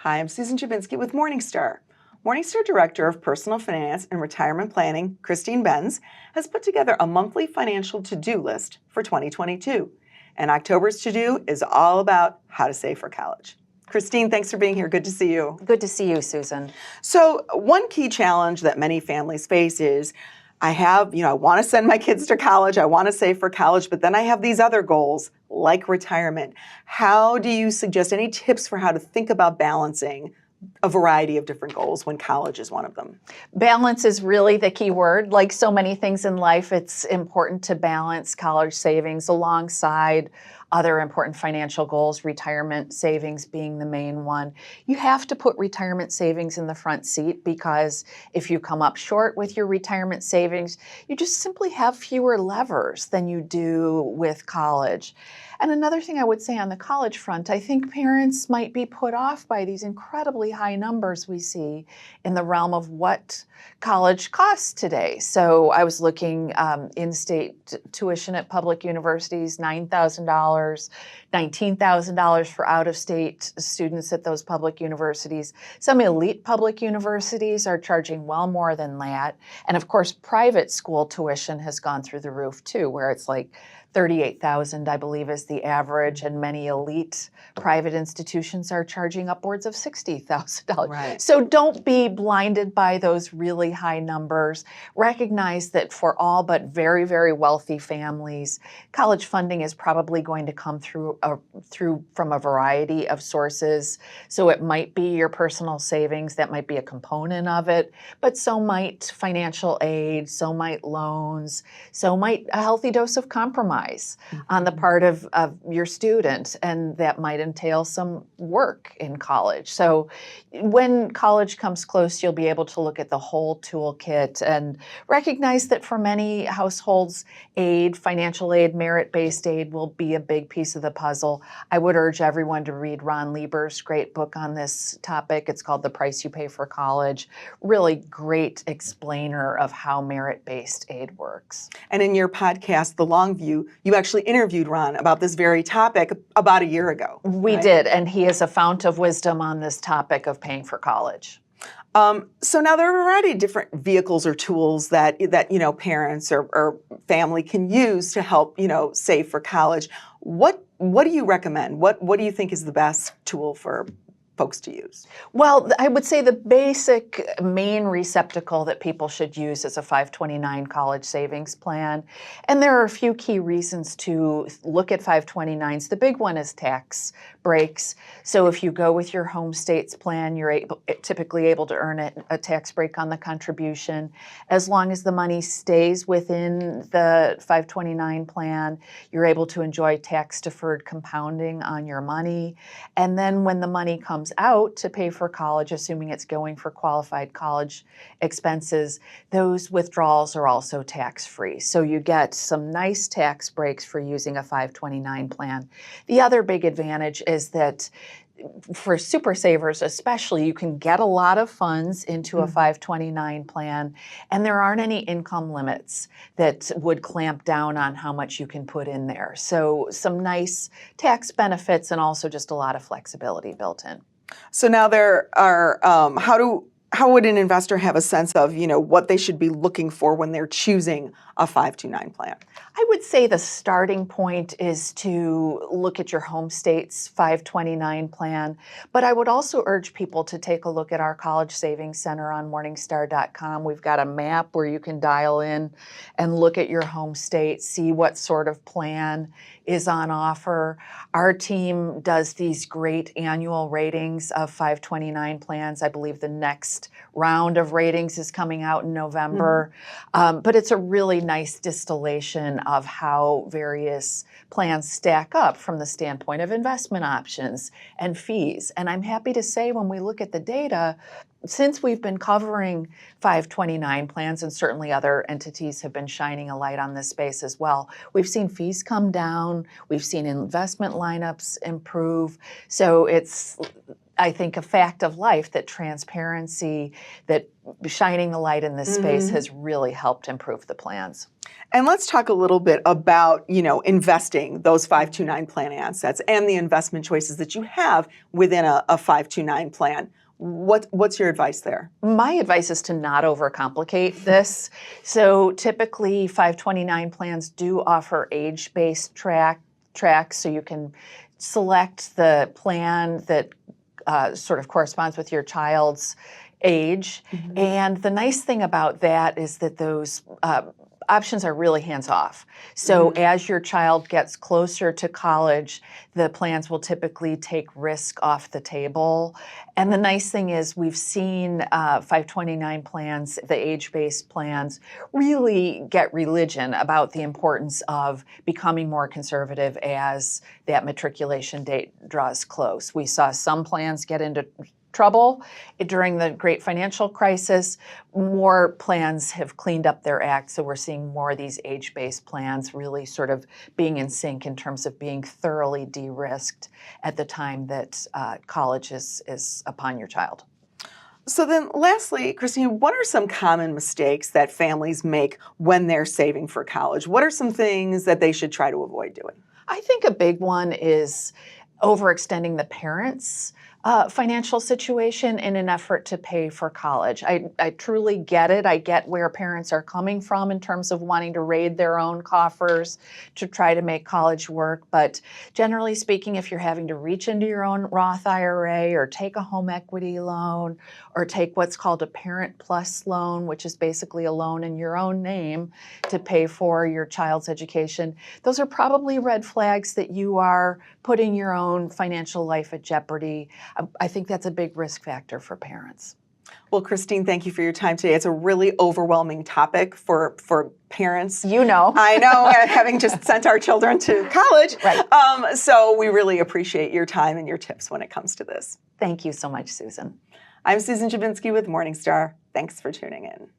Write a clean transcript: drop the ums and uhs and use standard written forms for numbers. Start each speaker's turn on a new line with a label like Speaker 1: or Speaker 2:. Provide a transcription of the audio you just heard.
Speaker 1: Hi, I'm Susan Chabinsky with Morningstar. Morningstar Director of Personal Finance and Retirement Planning, Christine Benz, has put together a monthly financial to-do list for 2022. And October's to-do is all about how to save for college. Christine, thanks for being here. Good to see you.
Speaker 2: Good to see you, Susan.
Speaker 1: So one key challenge that many families face is I want to send my kids to college, I want to save for college, but then I have these other goals like retirement. How do you suggest any tips for how to think about balancing a variety of different goals when college is one of them?
Speaker 2: Balance is really the key word. Like so many things in life, it's important to balance college savings alongside other important financial goals, retirement savings being the main one. You have to put retirement savings in the front seat because if you come up short with your retirement savings, you just simply have fewer levers than you do with college. And another thing I would say on the college front, I think parents might be put off by these incredibly high numbers we see in the realm of what college costs today. So I was looking in-state tuition at public universities, $9,000, $19,000 for out-of-state students at those public universities. Some elite public universities are charging well more than that. And of course, private school tuition has gone through the roof too, where it's like $38,000, I believe, is the average, and many elite private institutions are charging upwards of $60,000.
Speaker 1: Right.
Speaker 2: So don't be blinded by those really high numbers. Recognize that for all but very, very wealthy families, college funding is probably going to come through from a variety of sources. So it might be your personal savings, that might be a component of it, but so might financial aid, so might loans, so might a healthy dose of compromise on the part of your student, and that might entail some work in college. So when college comes close, you'll be able to look at the whole toolkit and recognize that for many households, financial aid, merit-based aid will be a big piece of the puzzle. I would urge everyone to read Ron Lieber's great book on this topic. It's called The Price You Pay for College. Really great explainer of how merit-based aid works.
Speaker 1: And in your podcast, The Long View, you actually interviewed Ron about this very topic about a year ago.
Speaker 2: We did, and he is a fount of wisdom on this topic of paying for college.
Speaker 1: So now there are a variety of different vehicles or tools that parents or family can use to help save for college. What do you recommend? What do you think is the best tool for folks to use?
Speaker 2: Well, I would say the basic main receptacle that people should use is a 529 college savings plan. And there are a few key reasons to look at 529s. The big one is tax breaks. So if you go with your home state's plan, you're typically able to earn a tax break on the contribution. As long as the money stays within the 529 plan, you're able to enjoy tax-deferred compounding on your money. And then when the money comes out to pay for college, assuming it's going for qualified college expenses, those withdrawals are also tax-free. So you get some nice tax breaks for using a 529 plan. The other big advantage is that for super savers especially, you can get a lot of funds into a 529 plan, and there aren't any income limits that would clamp down on how much you can put in there. So some nice tax benefits and also just a lot of flexibility built in.
Speaker 1: So now there are, how would an investor have a sense of, what they should be looking for when they're choosing a 529 plan?
Speaker 2: I would say the starting point is to look at your home state's 529 plan, but I would also urge people to take a look at our College Savings Center on Morningstar.com. We've got a map where you can dial in and look at your home state, see what sort of plan is on offer. Our team does these great annual ratings of 529 plans. I believe the next round of ratings is coming out in November, but it's a really nice distillation of how various plans stack up from the standpoint of investment options and fees. And I'm happy to say when we look at the data, since we've been covering 529 plans, and certainly other entities have been shining a light on this space as well, we've seen fees come down, we've seen investment lineups improve. So it's, I think, a fact of life that transparency, that shining the light in this space has really helped improve the plans.
Speaker 1: And let's talk a little bit about, investing those 529 plan assets and the investment choices that you have within a 529 plan. What's your advice there?
Speaker 2: My advice is to not overcomplicate this. So typically 529 plans do offer age-based tracks, so you can select the plan that sort of corresponds with your child's age. And the nice thing about that is that those options are really hands-off. So as your child gets closer to college, the plans will typically take risk off the table. And the nice thing is we've seen 529 plans, the age-based plans, really get religion about the importance of becoming more conservative as that matriculation date draws close. We saw some plans get into trouble during the great financial crisis. More plans have cleaned up their act, so we're seeing more of these age-based plans really sort of being in sync in terms of being thoroughly de-risked at the time that college is upon your child.
Speaker 1: So then lastly, Christine, what are some common mistakes that families make when they're saving for college? What are some things that they should try to avoid doing?
Speaker 2: I think a big one is overextending the parents' financial situation in an effort to pay for college. I truly get it. I get where parents are coming from in terms of wanting to raid their own coffers to try to make college work. But generally speaking, if you're having to reach into your own Roth IRA or take a home equity loan or take what's called a Parent Plus loan, which is basically a loan in your own name to pay for your child's education, those are probably red flags that you are putting your own financial life at jeopardy. I think that's a big risk factor for parents.
Speaker 1: Well, Christine, thank you for your time today. It's a really overwhelming topic for parents.
Speaker 2: You know.
Speaker 1: I know, having just sent our children to college.
Speaker 2: Right.
Speaker 1: So we really appreciate your time and your tips when it comes to this.
Speaker 2: Thank you so much, Susan.
Speaker 1: I'm Susan Jabinski with Morningstar. Thanks for tuning in.